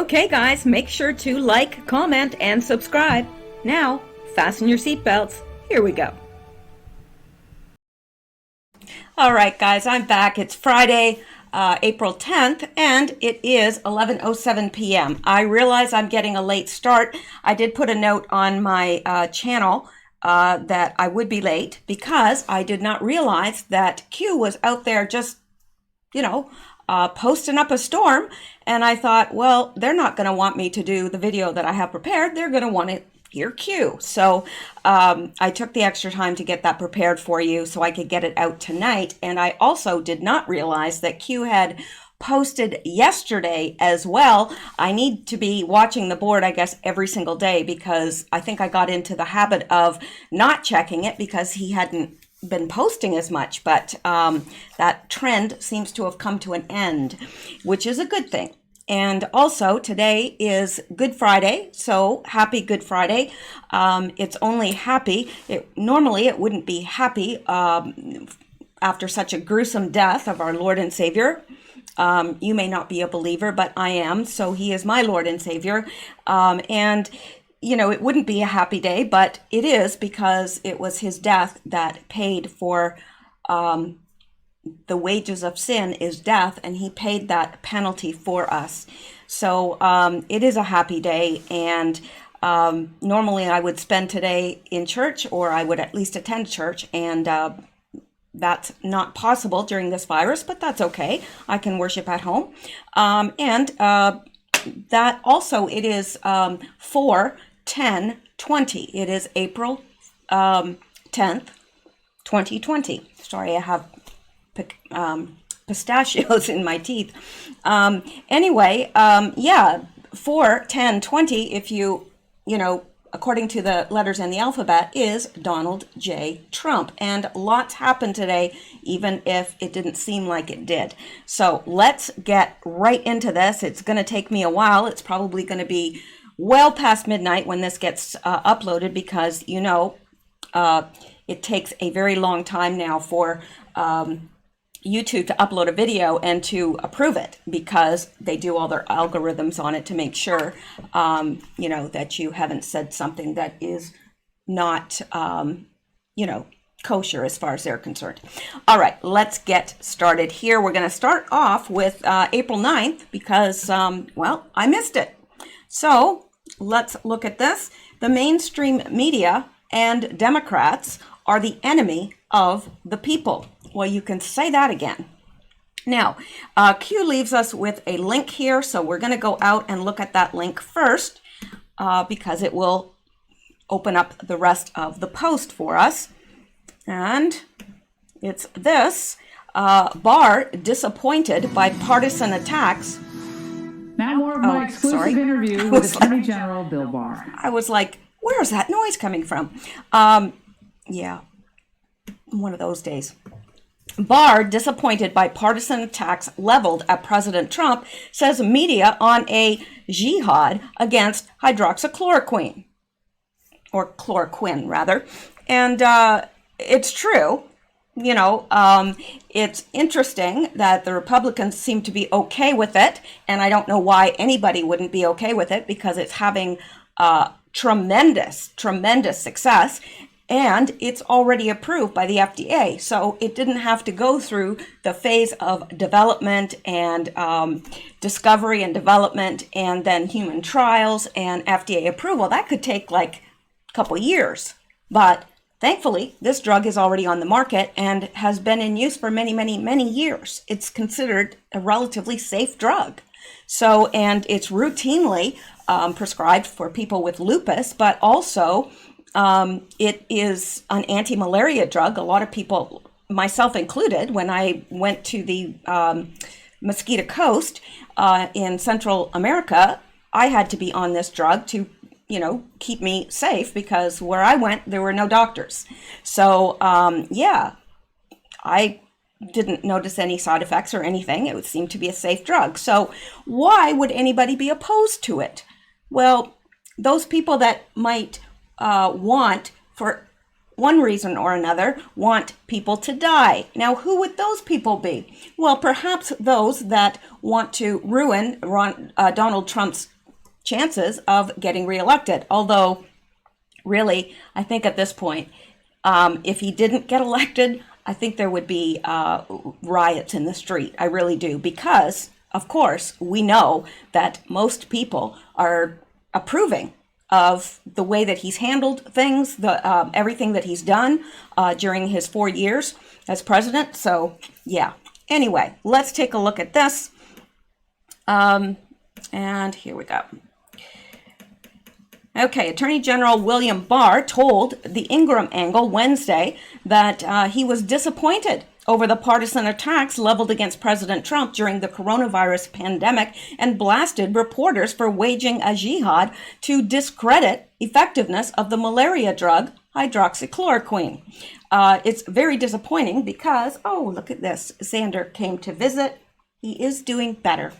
Okay, guys, make sure to like, comment, and subscribe. Now, fasten your seatbelts. Here we go. All right, guys, I'm back. It's Friday, April 10th, and it is 11:07 p.m. I realize I'm getting a late start. I did put a note on my channel that I would be late because I did not realize that Q was out there just, posting up a storm. And I thought, well, they're not going to want me to do the video that I have prepared. They're going to want to hear Q. So I took the extra time to get that prepared for you so I could get it out tonight. And I also did not realize that Q had posted yesterday as well. I need to be watching the board, I guess, every single day because I think I got into the habit of not checking it because he hadn't been posting as much, but that trend seems to have come to an end, which is a good thing. And also today is Good Friday, so happy Good Friday. It's only happy. Normally it wouldn't be happy after such a gruesome death of our Lord and Savior. You may not be a believer, but I am, so he is my Lord and Savior. It wouldn't be a happy day, but it is because it was his death that paid for the wages of sin is death, and he paid that penalty for us. So it is a happy day, and normally I would spend today in church, or I would at least attend church, and that's not possible during this virus, but that's okay. I can worship at home. That also, it is 4/10/20. It is April 10th, 2020. Sorry, I have pistachios in my teeth. 4/10/20, if according to the letters in the alphabet, is Donald J. Trump. And lots happened today, even if it didn't seem like it did. So let's get right into this. It's going to take me a while. It's probably going to be well past midnight when this gets uploaded because, it takes a very long time now for YouTube to upload a video and to approve it because they do all their algorithms on it to make sure, that you haven't said something that is not, kosher as far as they're concerned. All right, let's get started here. We're going to start off with April 9th because, I missed it. So let's look at this. The mainstream media and Democrats are the enemy of the people. Well, you can say that again. Now, Q leaves us with a link here, so we're going to go out and look at that link first because it will open up the rest of the post for us. And it's this, Barr disappointed by partisan attacks. Now more of my exclusive interview with Attorney General Bill Barr. I was like, where is that noise coming from? One of those days. Barr, disappointed by partisan attacks leveled at President Trump, says media on a jihad against hydroxychloroquine, or chloroquine rather. And it's true. It's interesting that the Republicans seem to be okay with it. And I don't know why anybody wouldn't be okay with it because it's having tremendous success. And it's already approved by the FDA. So it didn't have to go through the phase of development and discovery and development and then human trials and FDA approval. That could take like a couple years. But thankfully, this drug is already on the market and has been in use for many, many, many years. It's considered a relatively safe drug. So, and it's routinely prescribed for people with lupus, but also it is an anti-malaria drug. A lot of people, myself included, when I went to the Mosquito Coast in Central America, I had to be on this drug to, keep me safe because where I went, there were no doctors. So, I didn't notice any side effects or anything. It would seem to be a safe drug. So why would anybody be opposed to it? Well, those people that might want, for one reason or another, want people to die. Now, who would those people be? Well, perhaps those that want to ruin Donald Trump's chances of getting reelected. Although, really, I think at this point, if he didn't get elected, I think there would be riots in the street. I really do. Because, of course, we know that most people are approving of the way that he's handled things, everything that he's done during his 4 years as president. So, yeah. Anyway, let's take a look at this. And here we go. Okay, Attorney General William Barr told the Ingram Angle Wednesday that he was disappointed over the partisan attacks leveled against President Trump during the coronavirus pandemic and blasted reporters for waging a jihad to discredit effectiveness of the malaria drug hydroxychloroquine. It's very disappointing because, oh, look at this. Xander came to visit. He is doing better.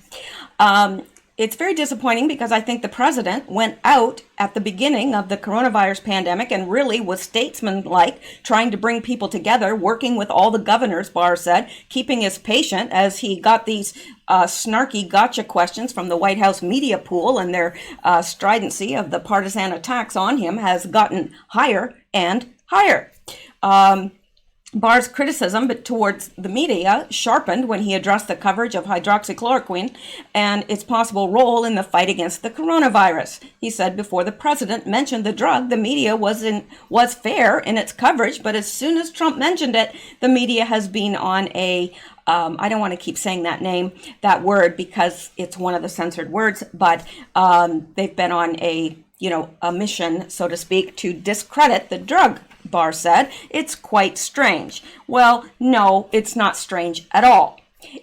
It's very disappointing because I think the president went out at the beginning of the coronavirus pandemic and really was statesman-like, trying to bring people together, working with all the governors, Barr said, keeping his patient as he got these snarky gotcha questions from the White House media pool, and their stridency of the partisan attacks on him has gotten higher and higher. Barr's criticism towards the media sharpened when he addressed the coverage of hydroxychloroquine and its possible role in the fight against the coronavirus. He said before the president mentioned the drug, the media was fair in its coverage, but as soon as Trump mentioned it, the media has been on a I don't want to keep saying that word because it's one of the censored words, but they've been on a mission, so to speak, to discredit the drug. Barr said, it's quite strange. Well, no, it's not strange at all.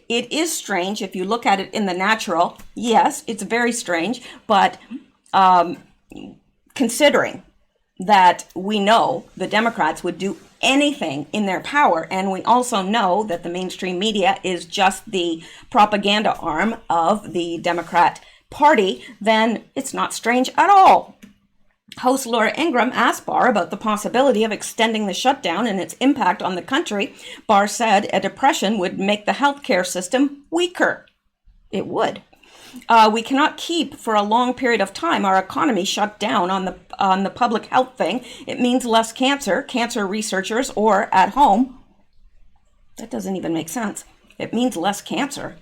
It is strange if you look at it in the natural. Yes, it's very strange, but considering that we know the Democrats would do anything in their power, and we also know that the mainstream media is just the propaganda arm of the Democrat Party, then it's not strange at all. Host Laura Ingraham asked Barr about the possibility of extending the shutdown and its impact on the country. Barr said a depression would make the healthcare system weaker. It would. We cannot keep for a long period of time our economy shut down on the public health thing. It means less cancer researchers, or at home. That doesn't even make sense. It means less cancer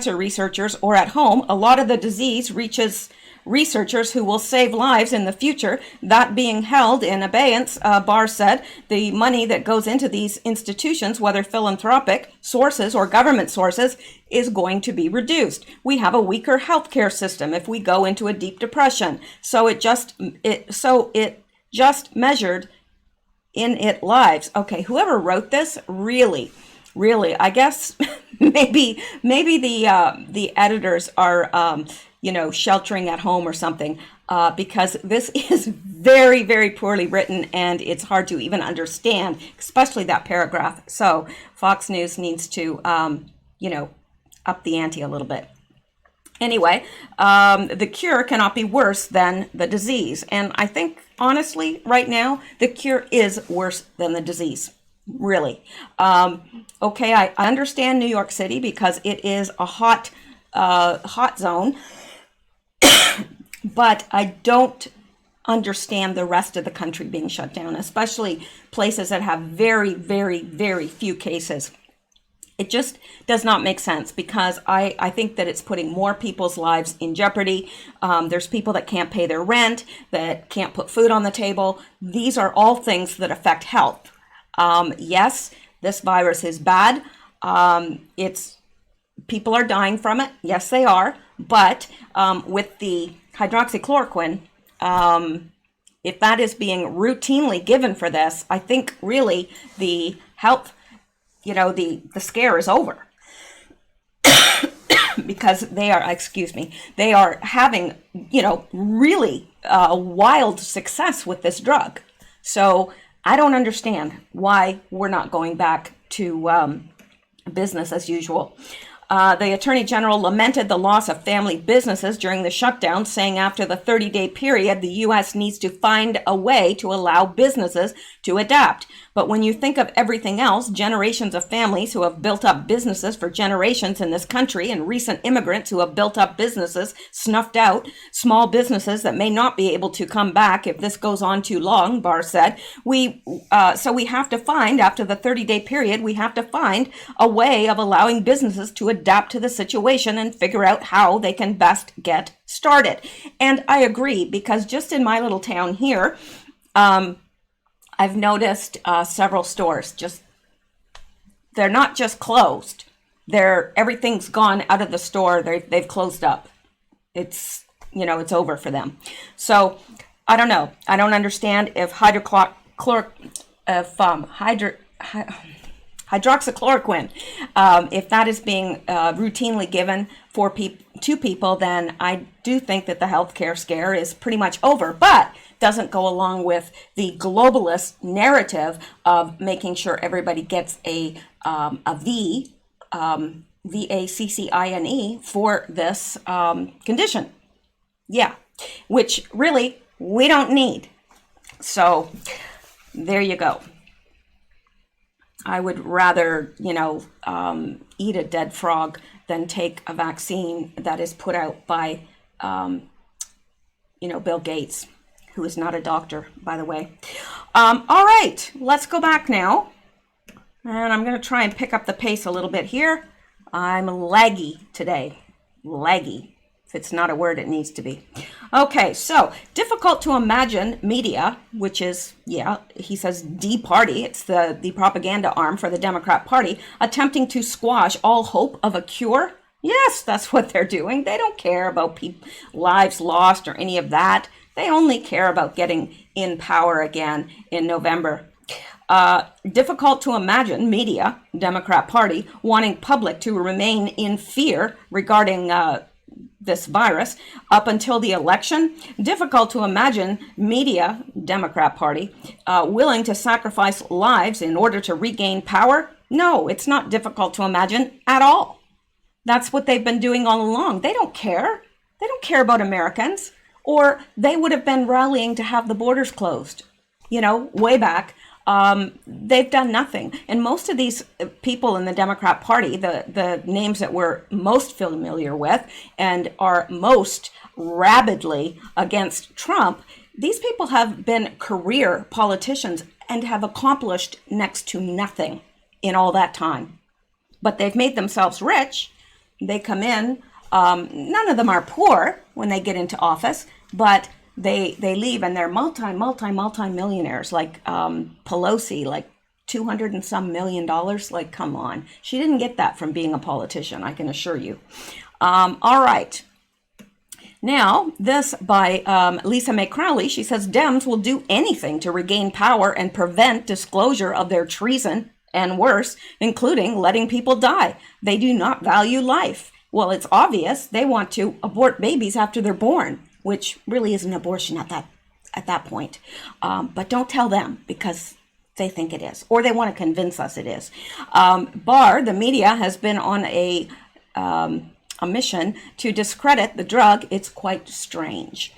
researchers, or at home. A lot of the disease reaches researchers who will save lives in the future. That being held in abeyance, Barr said, the money that goes into these institutions, whether philanthropic sources or government sources, is going to be reduced. We have a weaker healthcare system if we go into a deep depression. So it just measured in it lives. Okay, whoever wrote this, really, I guess maybe the editors are sheltering at home or something, because this is very, very poorly written and it's hard to even understand, especially that paragraph. So Fox News needs to, up the ante a little bit. Anyway, the cure cannot be worse than the disease. And I think, honestly, right now, the cure is worse than the disease. Really. Okay, I understand New York City because it is a hot zone. But I don't understand the rest of the country being shut down, especially places that have very, very, very few cases. It just does not make sense because I think that it's putting more people's lives in jeopardy. There's people that can't pay their rent, that can't put food on the table. These are all things that affect health. Yes, this virus is bad. People are dying from it. Yes, they are. But with the hydroxychloroquine, if that is being routinely given for this, I think really the health, the scare is over. Because they are having, really wild success with this drug. So I don't understand why we're not going back to business as usual. The Attorney General lamented the loss of family businesses during the shutdown, saying after the 30-day period, the U.S. needs to find a way to allow businesses to adapt. But when you think of everything else, generations of families who have built up businesses for generations in this country and recent immigrants who have built up businesses snuffed out, small businesses that may not be able to come back if this goes on too long, Barr said. So we have to find, after the 30-day period, we have to find a way of allowing businesses to adapt to the situation and figure out how they can best get started. And I agree, because just in my little town here, I've noticed several stores they're not just closed. Everything's gone out of the store. They've closed up. It's over for them. So I don't know. I don't understand if hydroxychloroquine, if that is being routinely given to people, then I do think that the healthcare scare is pretty much over, but doesn't go along with the globalist narrative of making sure everybody gets a vaccine for this condition. Yeah, which really we don't need. So there you go. I would rather, eat a dead frog than take a vaccine that is put out by, Bill Gates, who is not a doctor, by the way. All right, let's go back now. And I'm going to try and pick up the pace a little bit here. I'm laggy today. Laggy. If it's not a word, it needs to be. Okay, so difficult to imagine media, which is, he says D-Party, it's the propaganda arm for the Democrat Party, attempting to squash all hope of a cure. Yes, that's what they're doing. They don't care about lives lost or any of that. They only care about getting in power again in November. Difficult to imagine media, Democrat Party, wanting public to remain in fear regarding this virus up until the election. Difficult to imagine media, Democrat Party, willing to sacrifice lives in order to regain power. No, it's not difficult to imagine at all. That's what they've been doing all along. They don't care. They don't care about Americans, or they would have been rallying to have the borders closed, way back. They've done nothing. And most of these people in the Democrat Party, the names that we're most familiar with and are most rabidly against Trump, these people have been career politicians and have accomplished next to nothing in all that time. But they've made themselves rich. They come in, none of them are poor when they get into office, but they leave and they're multi-millionaires, like Pelosi, like $200 and some million. Like, come on. She didn't get that from being a politician, I can assure you. All right. Now, this by Lisa May Crowley. She says Dems will do anything to regain power and prevent disclosure of their treason and worse, including letting people die. They do not value life. Well, it's obvious they want to abort babies after they're born, which really is an abortion at that point. But don't tell them, because they think it is, or they want to convince us it is. Barr, the media, has been on a mission to discredit the drug. It's quite strange.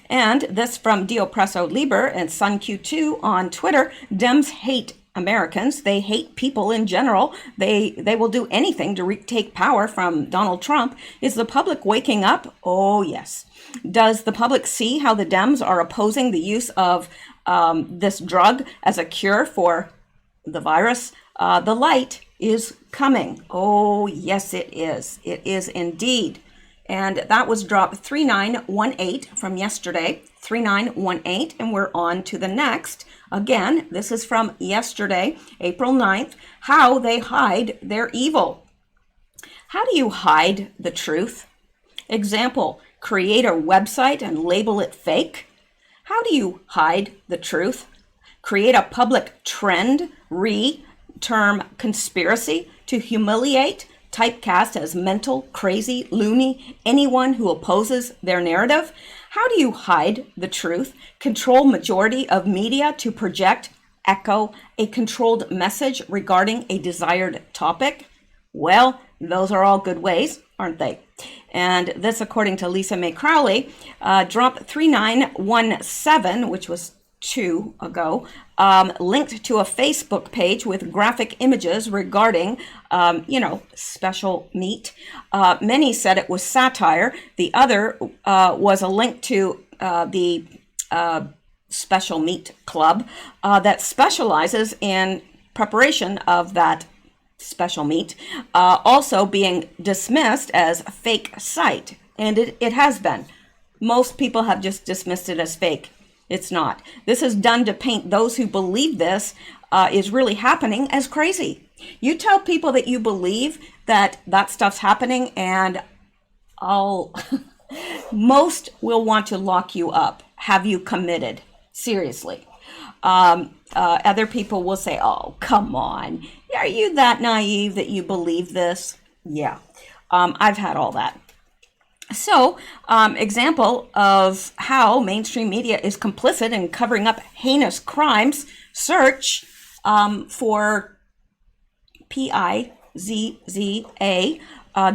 And this from Dio Presso Liber and Sun Q2 on Twitter. Dems hate Americans. They hate people in general. They will do anything to retake power from Donald Trump. Is the public waking up? Oh, yes. Does the public see how the Dems are opposing the use of this drug as a cure for the virus? The light is coming. Oh, yes, it is. It is indeed. And that was drop 3918 from yesterday, 3918, and we're on to the next. Again, this is from yesterday, April 9th, how they hide their evil. How do you hide the truth? Example, create a website and label it fake. How do you hide the truth? Create a public trend, term conspiracy to humiliate, typecast as mental, crazy, loony, anyone who opposes their narrative. How do you hide the truth? Control majority of media to project, echo a controlled message regarding a desired topic? Well, Those are all good ways, aren't they? And this, according to Lisa May Crowley, drop 3917, which was 2 ago, linked to a Facebook page with graphic images regarding, special meat. Many said it was satire. The other was a link to the Special Meat Club that specializes in preparation of that special meat, also being dismissed as a fake site. And it has been. Most people have just dismissed it as fake. It's not. This is done to paint those who believe this is really happening as crazy. You tell people that you believe that stuff's happening, and most will want to lock you up, have you committed. Seriously. Other people will say, oh, come on. Are you that naive that you believe this? Yeah, I've had all that. So, example of how mainstream media is complicit in covering up heinous crimes, search for PIZZA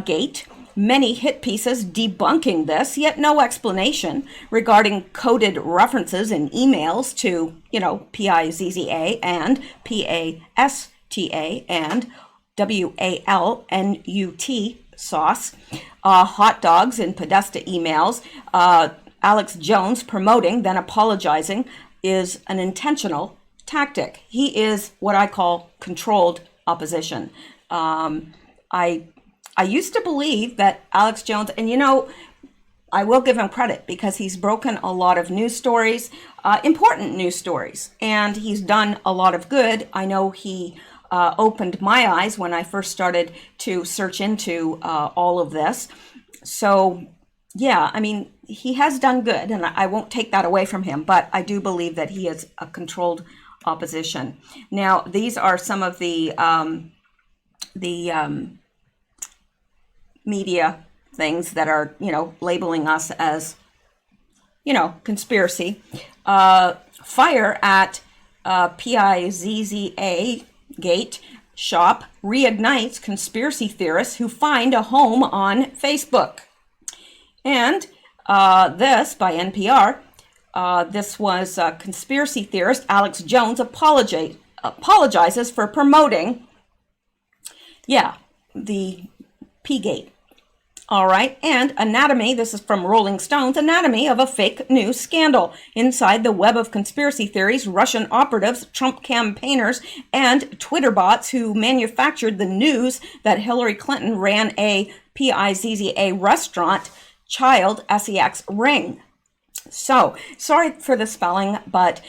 gate. Many hit pieces debunking this, yet no explanation regarding coded references in emails to, PIZZA and PASTA and WALNUT sauce, hot dogs in Podesta emails, Alex Jones promoting, then apologizing, is an intentional tactic. He is what I call controlled opposition. I used to believe that Alex Jones, and I will give him credit because he's broken a lot of news stories, important news stories, and he's done a lot of good. I know he opened my eyes when I first started to search into all of this. So, yeah, I mean, he has done good, and I won't take that away from him, but I do believe that he is a controlled opposition. Now, these are some of the media things that are, labeling us as, conspiracy. Fire at PIZZA gate shop reignites conspiracy theorists who find a home on Facebook. And this by NPR, this was conspiracy theorist Alex Jones apologizes for promoting, the P-gate. All right, and anatomy, this is from Rolling Stone's anatomy of a fake news scandal. Inside the web of conspiracy theories, Russian operatives, Trump campaigners, and Twitter bots who manufactured the news that Hillary Clinton ran a PIZZA restaurant child sex ring. So, sorry for the spelling, but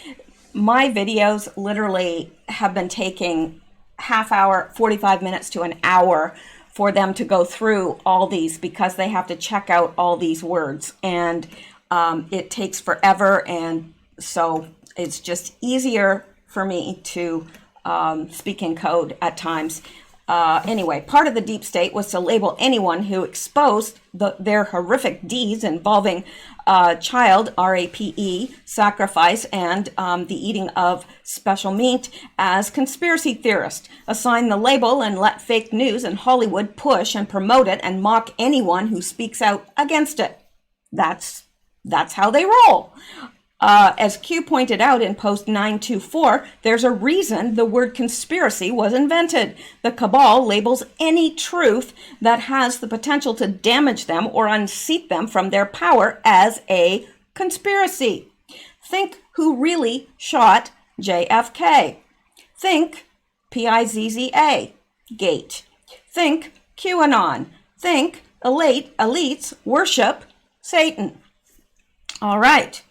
my videos literally have been taking half hour, 45 minutes to an hour for them to go through all these because they have to check out all these words, and it takes forever, and so it's just easier for me to speak in code at times. Anyway, part of the deep state was to label anyone who exposed their horrific deeds involving child, RAPE, sacrifice, and the eating of special meat as conspiracy theorists, assign the label, and let fake news and Hollywood push and promote it and mock anyone who speaks out against it. That's how they roll. As Q pointed out in post 924, there's a reason the word conspiracy was invented. The cabal labels any truth that has the potential to damage them or unseat them from their power as a conspiracy. Think who really shot JFK. Think PIZZA gate. Think QAnon. Think elites worship Satan. All right.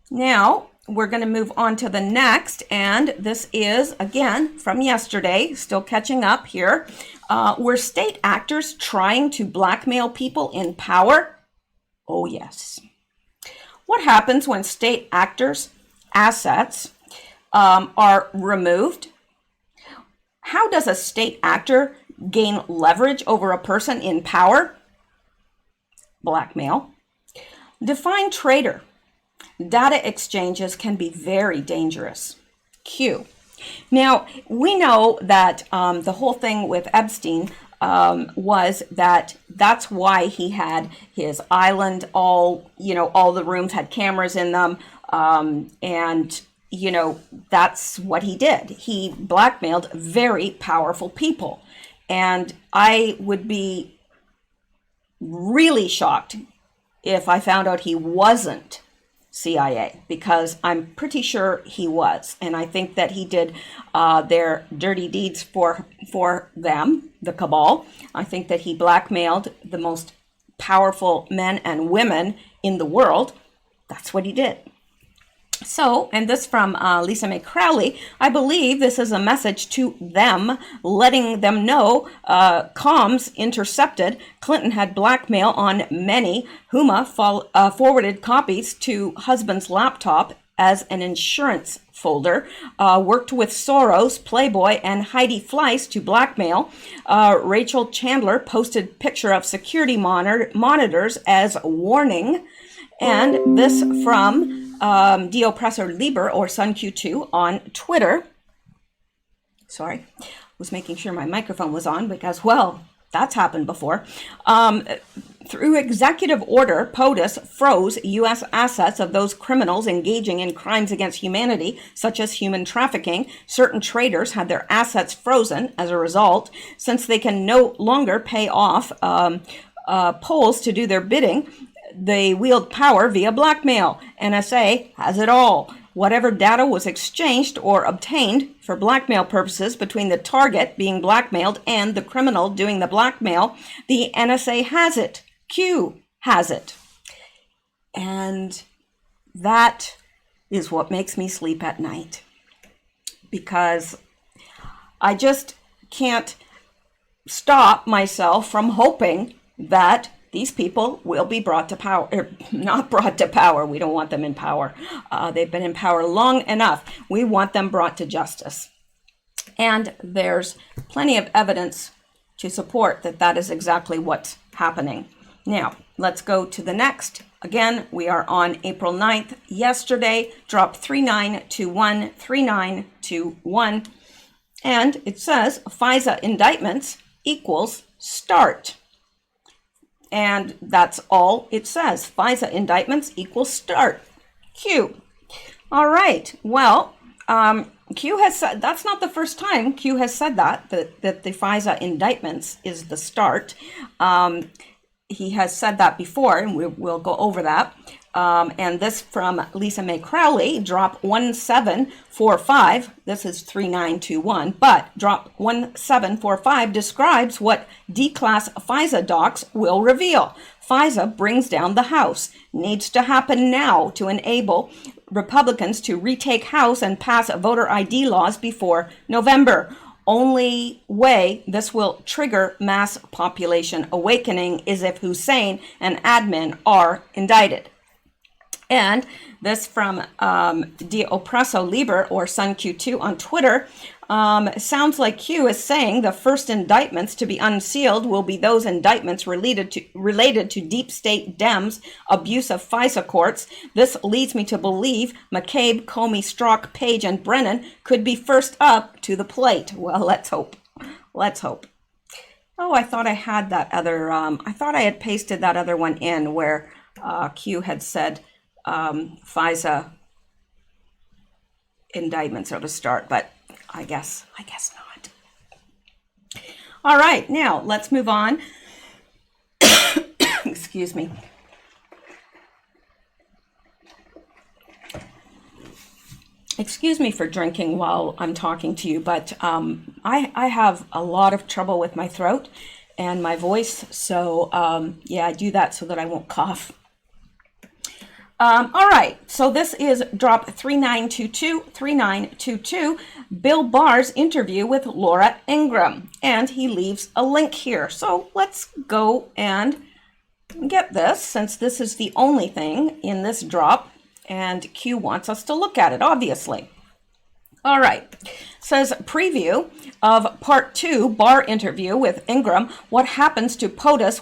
Now, we're going to move on to the next, and this is, again, from yesterday, still catching up here. Were state actors trying to blackmail people in power? Oh, yes. What happens when state actors' assets are removed? How does a state actor gain leverage over a person in power? Blackmail. Define traitor. Data exchanges can be very dangerous. Q. Now, we know that the whole thing with Epstein was that that's why he had his island all, all the rooms had cameras in them. And, that's what he did. He blackmailed very powerful people. And I would be really shocked if I found out he wasn't CIA, because I'm pretty sure he was. And I think that he did their dirty deeds for them, the cabal. I think that he blackmailed the most powerful men and women in the world. That's what he did. So, and this from Lisa Mae Crowley, I believe this is a message to them, letting them know comms intercepted. Clinton had blackmail on many. Huma forwarded copies to husband's laptop as an insurance folder, worked with Soros, Playboy, and Heidi Fleiss to blackmail. Rachel Chandler posted picture of security monitors as warning. And this from Die Oppressor Liber, or Sun Q2, on Twitter. Sorry, was making sure my microphone was on because, well, that's happened before. Through executive order, POTUS froze U.S. assets of those criminals engaging in crimes against humanity, such as human trafficking. Certain traders had their assets frozen as a result, since they can no longer pay off Poles to do their bidding. They wield power via blackmail. NSA has it all. Whatever data was exchanged or obtained for blackmail purposes between the target being blackmailed and the criminal doing the blackmail, the NSA has it. Q has it. And that is what makes me sleep at night, because I just can't stop myself from hoping that these people will be brought to power, not brought to power. We don't want them in power. They've been in power long enough. We want them brought to justice. And there's plenty of evidence to support that that is exactly what's happening. Now, let's go to the next. Again, we are on April 9th. Yesterday, dropped 3921, 3921. And it says FISA indictments equals start. And that's all it says. FISA indictments equals start. Q. All right. Well, Q has said, that's not the first time Q has said that the FISA indictments is the start. He has said that before, and we'll go over that. And this from Lisa Mae Crowley, drop 1745. This is 3921, but drop 1745 describes what D-class FISA docs will reveal. FISA brings down the House. Needs to happen now to enable Republicans to retake House and pass voter ID laws before November. Only way this will trigger mass population awakening is if Hussein and admin are indicted. And this from Die Oppressor Liber, or Sun Q2 on Twitter, sounds like Q is saying the first indictments to be unsealed will be those indictments related to deep state Dems' abuse of FISA courts. This leads me to believe McCabe, Comey, Strzok, Page, and Brennan could be first up to the plate. Well, let's hope. Let's hope. Oh, I thought I had that other, I thought I had pasted that other one in where Q had said FISA indictments are to start, but I guess not. All right, now let's move on. Excuse me. Excuse me for drinking while I'm talking to you, but I have a lot of trouble with my throat and my voice, so yeah, I do that so that I won't cough. All right, so this is drop 3922, Bill Barr's interview with Laura Ingraham, and he leaves a link here. So let's go and get this, since this is the only thing in this drop, and Q wants us to look at it, obviously. All right, Says preview of part 2 Barr interview with Ingram. What happened to POTUS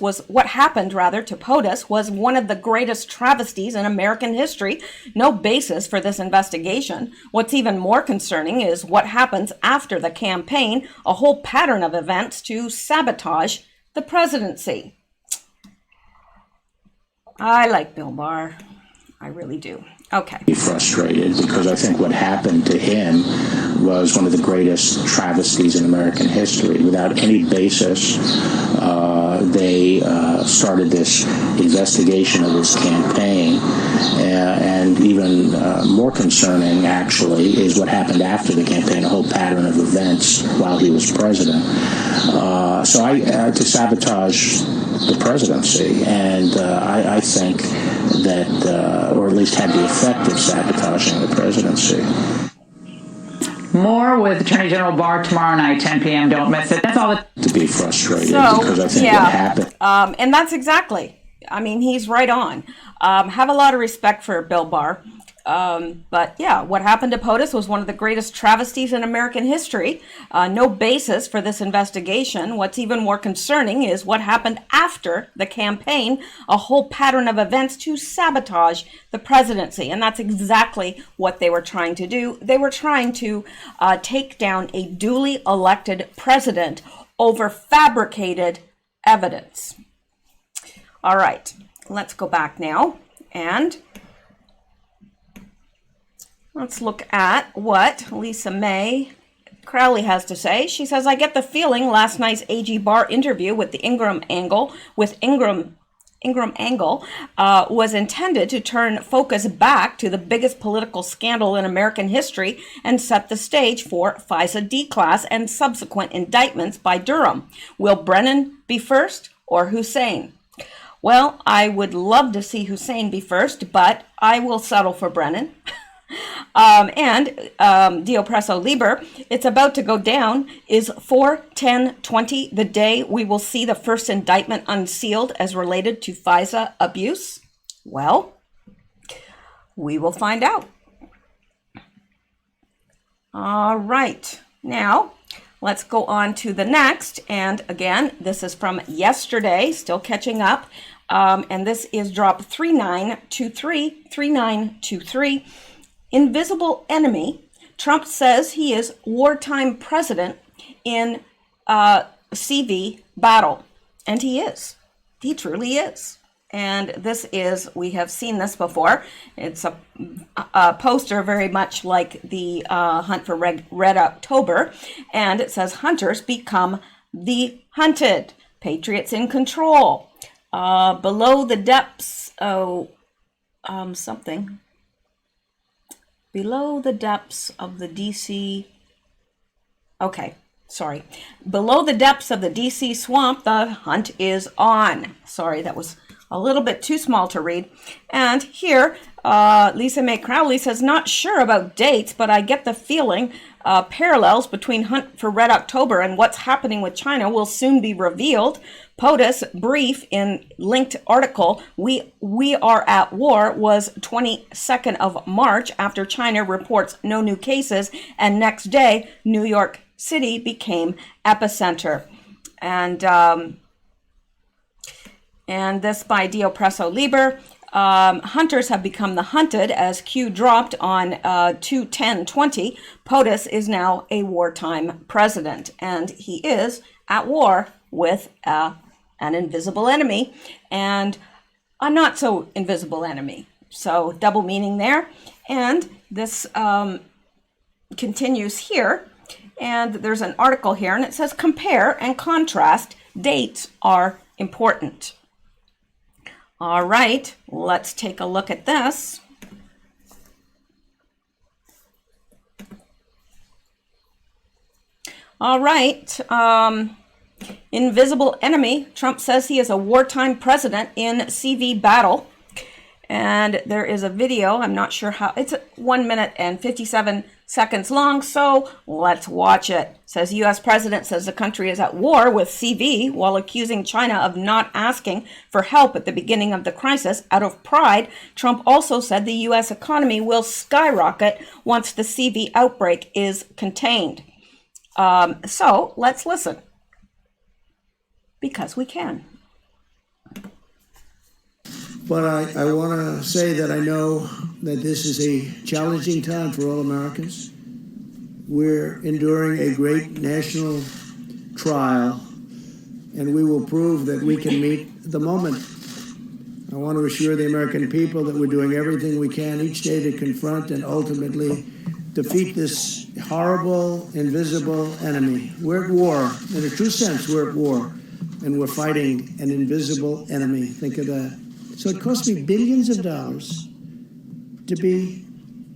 was one of the greatest travesties in American history. No basis for this investigation. What's even more concerning is what happens after the campaign, a whole pattern of events to sabotage the presidency. I like Bill Barr. I really do. Okay. Frustrated because I think what happened to him was one of the greatest travesties in American history. Without any basis, they started this investigation of his campaign. And even more concerning, actually, is what happened after the campaign, a whole pattern of events while he was president. To sabotage the presidency, and I think that, or at least had the effect of sabotaging the presidency. More with Attorney General Barr tomorrow night, 10 p.m. Don't miss it. That's all. To be frustrated because I think what happened. And that's exactly. I mean, he's right on. Have a lot of respect for Bill Barr. But yeah, what happened to POTUS was one of the greatest travesties in American history. No basis for this investigation. What's even more concerning is what happened after the campaign, a whole pattern of events to sabotage the presidency. And that's exactly what they were trying to do. They were trying to take down a duly elected president over fabricated evidence. All right, let's go back now and let's look at what Lisa May Crowley has to say. She says, I get the feeling last night's AG Barr interview with the Ingram angle, was intended to turn focus back to the biggest political scandal in American history and set the stage for FISA D-class and subsequent indictments by Durham. Will Brennan be first or Hussein? Well, I would love to see Hussein be first, but I will settle for Brennan. Dio Presso Liber, it's about to go down. Is 4/10/20 the day we will see the first indictment unsealed as related to FISA abuse? Well, we will find out. All right. Now, let's go on to the next. And again, this is from yesterday, still catching up. And this is drop 3923. Invisible enemy. Trump says he is wartime president in CV battle. And he is. He truly is. And this is, we have seen this before. It's a poster very much like the Hunt for Red October. And it says, hunters become the hunted. Patriots in control. Below the depths, below the depths of the DC, below the depths of the DC swamp, the hunt is on. Sorry, that was a little bit too small to read. And here, Lisa May Crowley says, not sure about dates, but I get the feeling parallels between Hunt for Red October and what's happening with China will soon be revealed. POTUS brief in linked article, we are at war, was 22nd of March after China reports no new cases, and next day, New York City became epicenter. And this by Dio Presso Liber. Hunters have become the hunted as Q dropped on 2/10/20. POTUS is now a wartime president, and he is at war with an invisible enemy and a not so invisible enemy. So double meaning there. And this continues here. And there's an article here, and it says compare and contrast. Dates are important. All right, let's take a look at this. All right, invisible enemy. Trump says he is a wartime president in CV battle. And there is a video, I'm not sure how, it's 1 minute and 57 seconds long, so let's watch it. It says U.S. President says the country is at war with CV while accusing China of not asking for help at the beginning of the crisis. Out of pride, Trump also said the U.S. economy will skyrocket once the CV outbreak is contained. So let's listen, because we can. But I want to say that I know that this is a challenging time for all Americans. We're enduring a great national trial, and we will prove that we can meet the moment. I want to assure the American people that we're doing everything we can each day to confront and ultimately defeat this horrible, invisible enemy. We're at war. In a true sense, we're at war, and we're fighting an invisible enemy. Think of that. So it cost me billions of dollars to be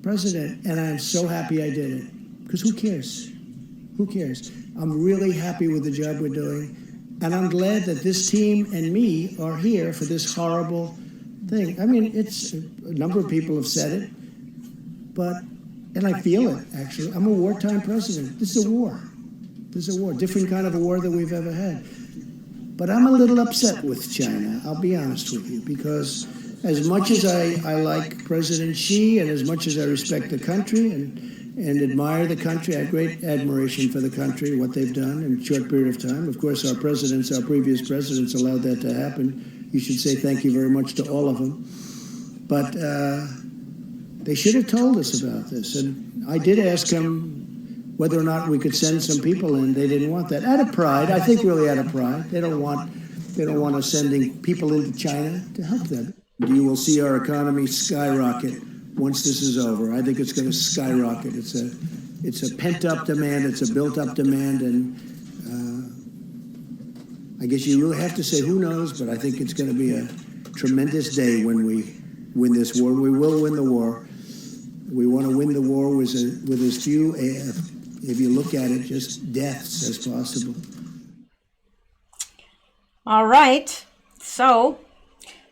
president, and I'm so happy I did it. Because who cares? Who cares? I'm really happy with the job we're doing, and I'm glad that this team and me are here for this horrible thing. I mean, it's a number of people have said it, and I feel it, actually. I'm a wartime president. This is a war. This is a war, different kind of a war than we've ever had. But I'm a little upset with China, I'll be honest with you, because as much as I like President Xi and as much as I respect the country and admire the country, I have great admiration for the country, what they've done in a short period of time. Of course, our previous presidents allowed that to happen. You should say thank you very much to all of them. But they should have told us about this. And I did ask them whether or not we could send some people in. They didn't want that. Out of pride, I think really out of pride. They don't want us sending people into China to help them. You will see our economy skyrocket once this is over. I think it's going to skyrocket. It's a pent-up demand. It's a built-up demand. And I guess you really have to say who knows, but I think it's going to be a tremendous day when we win this war. We will win the war. We want to win the war with as few, if you look at it, just deaths as possible. All right. So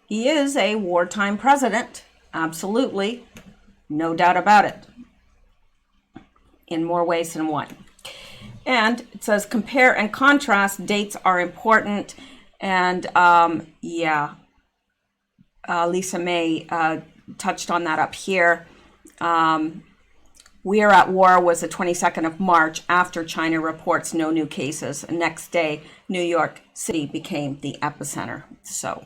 he is a wartime president. Absolutely. No doubt about it. In more ways than one. And it says compare and contrast. Dates are important. And Lisa May touched on that up here. We are at war was the 22nd of March after China reports no new cases. The next day, New York City became the epicenter. So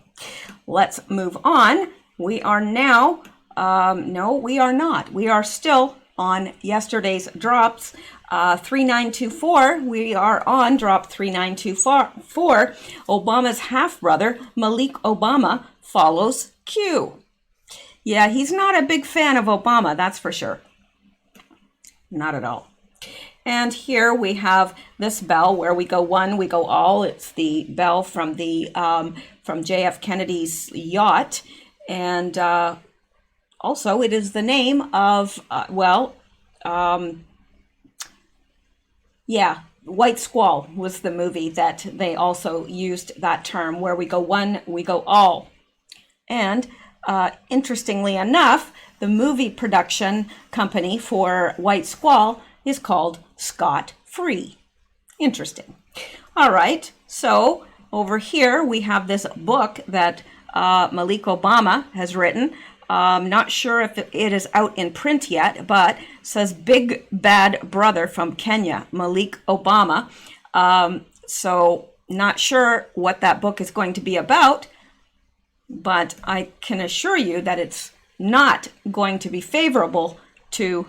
let's move on. We are now, no, we are not. We are still on yesterday's drops. 3924, we are on drop 3924. Obama's half-brother, Malik Obama, follows Q. Yeah, he's not a big fan of Obama, that's for sure. Not at all. And here we have this bell where we go one, we go all. It's the bell from the from JF Kennedy's yacht, and also it is the name of White Squall was the movie that they also used that term, where we go one, we go all. And interestingly enough, the movie production company for White Squall is called Scott Free. Interesting. All right, so over here we have this book that Malik Obama has written. Not sure if it is out in print yet, but says Big Bad Brother from Kenya, Malik Obama. So not sure what that book is going to be about, but I can assure you that it's not going to be favorable to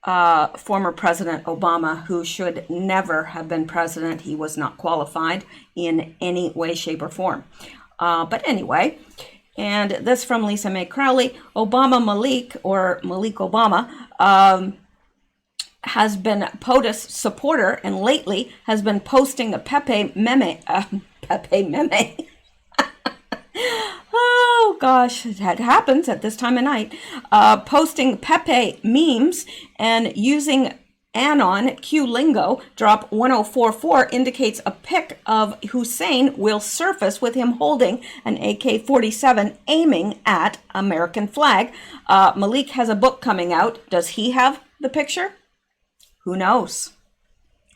former President Obama, who should never have been president. He was not qualified in any way, shape, or form. But anyway, and this from Lisa May Crowley, Malik Obama, has been POTUS supporter and lately has been posting a Pepe meme. Oh gosh, that happens at this time of night. Posting Pepe memes and using Anon Q lingo. Drop 1044 indicates a pic of Hussein will surface with him holding an AK-47 aiming at American flag. Malik has a book coming out. Does he have the picture? Who knows?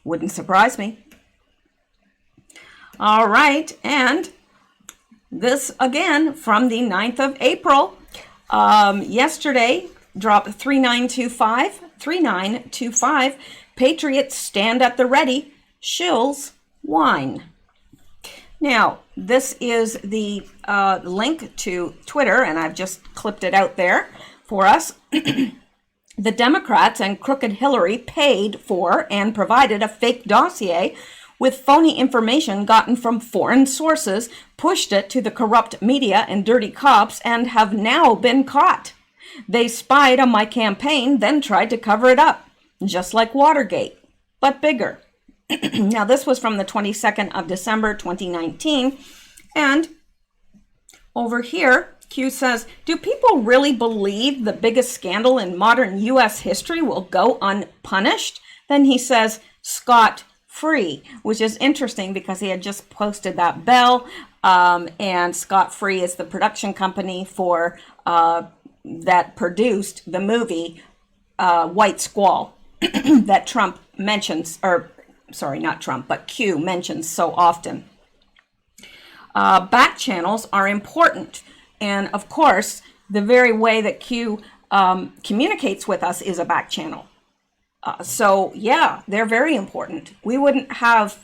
Wouldn't surprise me. All right, and this again from the 9th of April. Yesterday, drop 3925. 3925, Patriots stand at the ready, shills whine. Now, this is the link to Twitter, and I've just clipped it out there for us. The Democrats and crooked Hillary paid for and provided a fake dossier with phony information gotten from foreign sources, pushed it to the corrupt media and dirty cops, and have now been caught. They spied on my campaign, then tried to cover it up, just like Watergate, but bigger. Now, this was from the 22nd of December, 2019. And over here, Q says, do people really believe the biggest scandal in modern U.S. history will go unpunished? Then he says, scot-free, which is interesting because he had just posted that bell. And Scot-Free is the production company for that produced the movie White Squall that Trump mentions, or sorry, not Trump, but Q mentions so often. Back channels are important. And of course, the very way that Q communicates with us is a back channel. So yeah, they're very important. We wouldn't have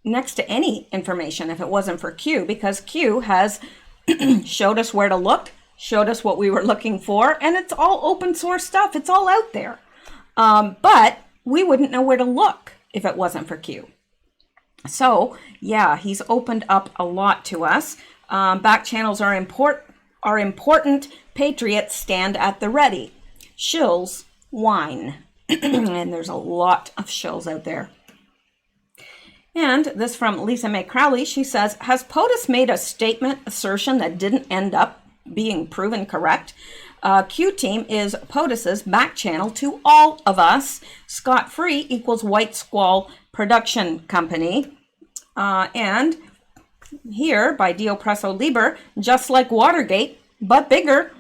next to any information if it wasn't for Q, because Q has showed us where to look, showed us what we were looking for, and it's all open source stuff. It's all out there. But we wouldn't know where to look if it wasn't for Q. So yeah, he's opened up a lot to us. Back channels are important. Patriots stand at the ready. Shills whine. And there's a lot of shills out there. And this from Lisa Mae Crowley. She says, has POTUS made a statement assertion that didn't end up being proven correct? Q Team is POTUS's back channel to all of us. Scot-Free equals White Squall Production Company. And here by Dio Presso Liber, just like Watergate, but bigger.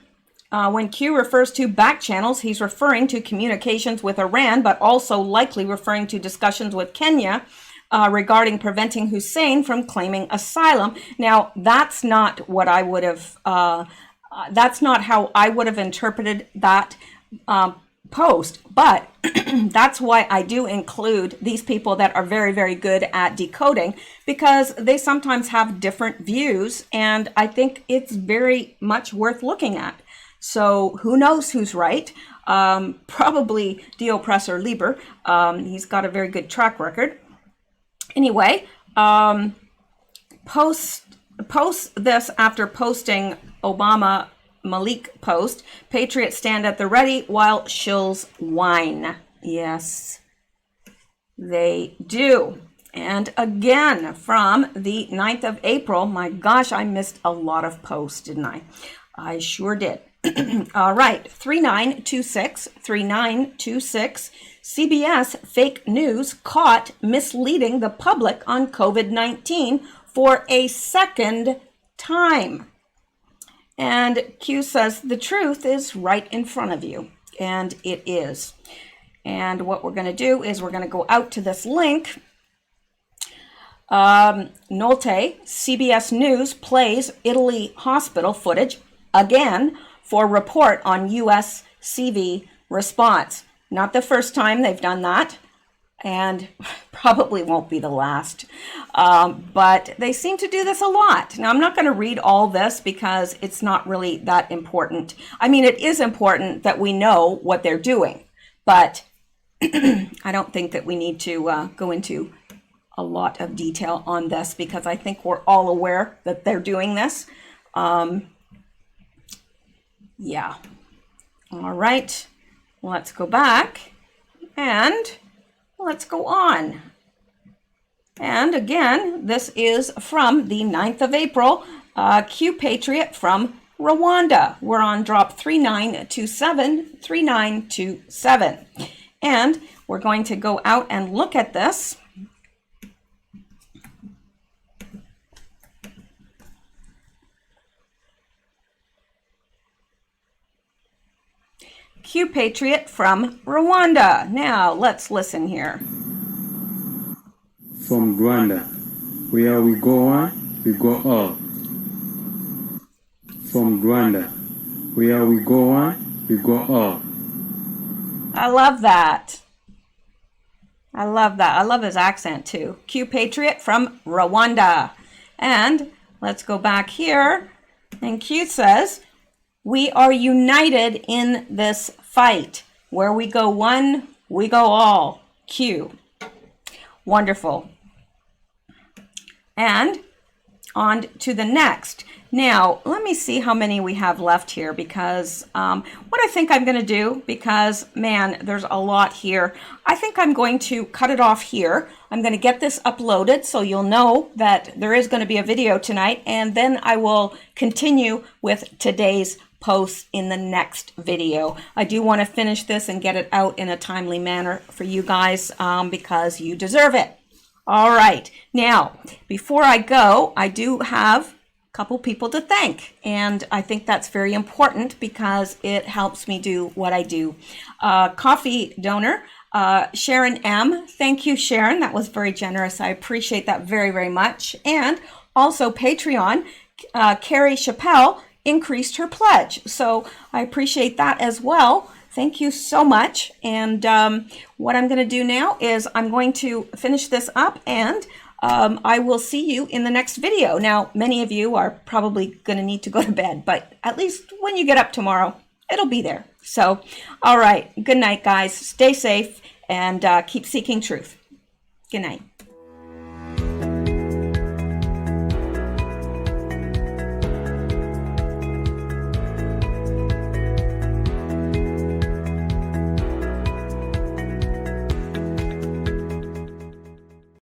When Q refers to back channels, he's referring to communications with Iran, but also likely referring to discussions with Kenya regarding preventing Hussein from claiming asylum. Now, that's not what I would have, that's not how I would have interpreted that post, but that's why I do include these people that are very, very good at decoding, because they sometimes have different views, and I think it's very much worth looking at. So who knows who's right? Probably Dio Presser Lieber. He's got a very good track record. Anyway, post this after posting Obama Malik post. Patriots stand at the ready while shills whine. Yes, they do. And again, from the 9th of April, my gosh, I missed a lot of posts, didn't I? I sure did. All right, 3926. CBS fake news caught misleading the public on COVID-19 for a second time. And Q says the truth is right in front of you, and it is. And what we're going to do is we're going to go out to this link. Nolte, CBS News plays Italy hospital footage again for report on U.S. CV response. Not the first time they've done that, and probably won't be the last. But they seem to do this a lot. Now, I'm not going to read all this because it's not really that important. I mean, it is important that we know what they're doing, but I don't think that we need to go into a lot of detail on this because I think we're all aware that they're doing this. Yeah. All right. Let's go back and let's go on. And again, this is from the 9th of April, Q Patriot from Rwanda. We're on drop 3927. And we're going to go out and look at this. Q Patriot from Rwanda. Now, let's listen here. From Rwanda, where we go on, we go up. From Rwanda, where we go on, we go up. I love that. I love that. I love his accent too. Q Patriot from Rwanda. And let's go back here. And Q says, we are united in this fight. Where we go one, we go all. Q. Wonderful. And on to the next. Now, let me see how many we have left here, because what I think I'm going to do, because, man, there's a lot here. I think I'm going to cut it off here. I'm going to get this uploaded so you'll know that there is going to be a video tonight, and then I will continue with today's posts in the next video. I do want to finish this and get it out in a timely manner for you guys because you deserve it. All right. Now, before I go, I do have couple people to thank, and I think that's very important because it helps me do what I do. Coffee donor Sharon M. Thank you, Sharon. That was very generous. I appreciate that very, very much. And also Patreon, Carrie Chappelle increased her pledge, so I appreciate that as well. Thank you so much. And what I'm going to do now is I'm going to finish this up, and I will see you in the next video. Now, many of you are probably going to need to go to bed, but at least when you get up tomorrow, it'll be there. So, all right. Good night, guys. Stay safe and keep seeking truth. Good night.